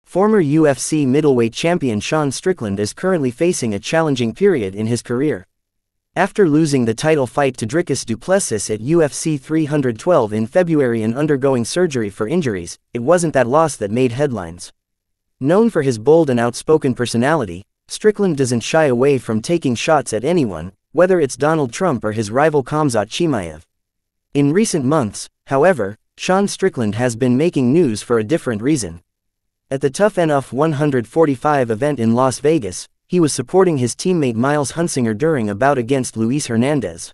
Former UFC middleweight champion Sean Strickland is currently facing a challenging period in his career. After losing the title fight to Dricus Du Plessis at UFC 312 in February and undergoing surgery for injuries, it wasn't that loss that made headlines. Known for his bold and outspoken personality, Strickland doesn't shy away from taking shots at anyone, whether it's Donald Trump or his rival Khamzat Chimaev. In recent months, however, Sean Strickland has been making news for a different reason. At the Tuff-N-Uff 145 event in Las Vegas, he was supporting his teammate Miles Hunsinger during a bout against Luis Hernandez.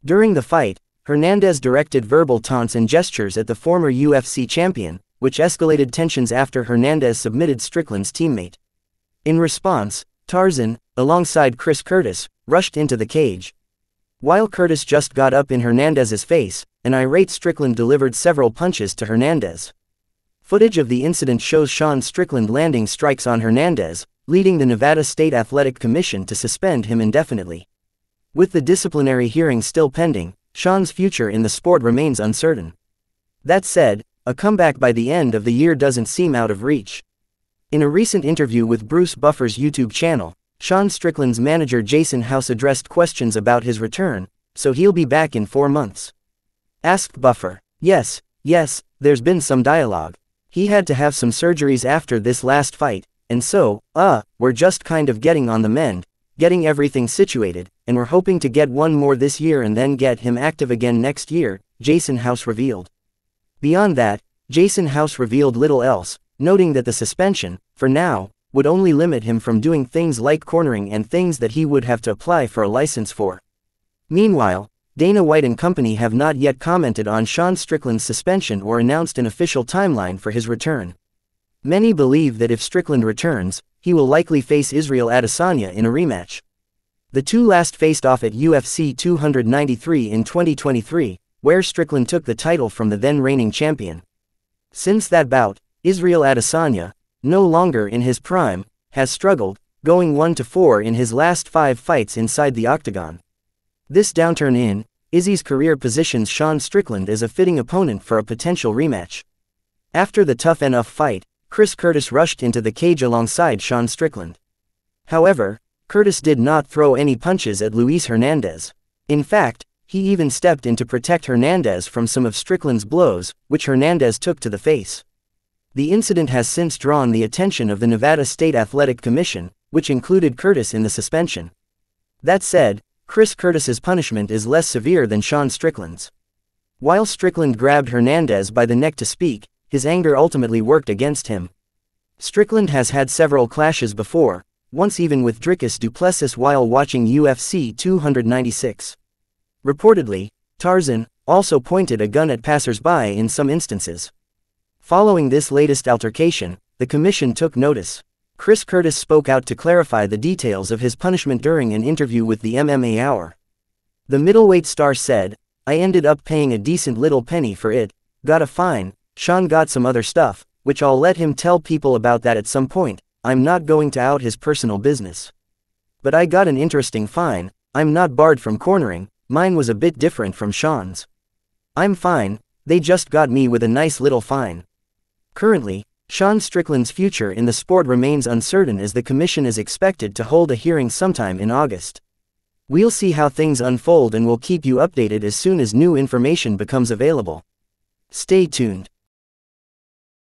During the fight, Hernandez directed verbal taunts and gestures at the former UFC champion, which escalated tensions after Hernandez submitted Strickland's teammate. In response, Tarzan, alongside Chris Curtis, rushed into the cage. While Curtis just got up in Hernandez's face, an irate Strickland delivered several punches to Hernandez. Footage of the incident shows Sean Strickland landing strikes on Hernandez, leading the Nevada State Athletic Commission to suspend him indefinitely. With the disciplinary hearing still pending, Sean's future in the sport remains uncertain. That said, a comeback by the end of the year doesn't seem out of reach. In a recent interview with Bruce Buffer's YouTube channel, Sean Strickland's manager Jason House addressed questions about his return, so he'll be back in 4 months. Asked Buffer. Yes, there's been some dialogue. He had to have some surgeries after this last fight, and so, we're just kind of getting on the mend, getting everything situated, and we're hoping to get one more this year and then get him active again next year, Jason House revealed. Beyond that, Jason House revealed little else, noting that the suspension, for now, would only limit him from doing things like cornering and things that he would have to apply for a license for. Meanwhile, Dana White & Company have not yet commented on Sean Strickland's suspension or announced an official timeline for his return. Many believe that if Strickland returns, he will likely face Israel Adesanya in a rematch. The two last faced off at UFC 293 in 2023, where Strickland took the title from the then reigning champion. Since that bout, Israel Adesanya, no longer in his prime, has struggled, going 1-4 in his last 5 fights inside the octagon. This downturn in Izzy's career positions Sean Strickland as a fitting opponent for a potential rematch. After the Tuff-N-Uff fight, Chris Curtis rushed into the cage alongside Sean Strickland. However, Curtis did not throw any punches at Luis Hernandez. In fact, he even stepped in to protect Hernandez from some of Strickland's blows, which Hernandez took to the face. The incident has since drawn the attention of the Nevada State Athletic Commission, which included Curtis in the suspension. That said, Chris Curtis's punishment is less severe than Sean Strickland's. While Strickland grabbed Hernandez by the neck to speak, his anger ultimately worked against him. Strickland has had several clashes before, once even with Dricus Du Plessis while watching UFC 296. Reportedly, Tarzan also pointed a gun at passersby in some instances. Following this latest altercation, the commission took notice. Chris Curtis spoke out to clarify the details of his punishment during an interview with the MMA Hour. The middleweight star said, "I ended up paying a decent little penny for it, got a fine, Sean got some other stuff, which I'll let him tell people about that at some point, I'm not going to out his personal business. But I got an interesting fine, I'm not barred from cornering, mine was a bit different from Sean's. I'm fine, they just got me with a nice little fine." Currently, Sean Strickland's future in the sport remains uncertain as the commission is expected to hold a hearing sometime in August. We'll see how things unfold and we'll keep you updated as soon as new information becomes available. Stay tuned.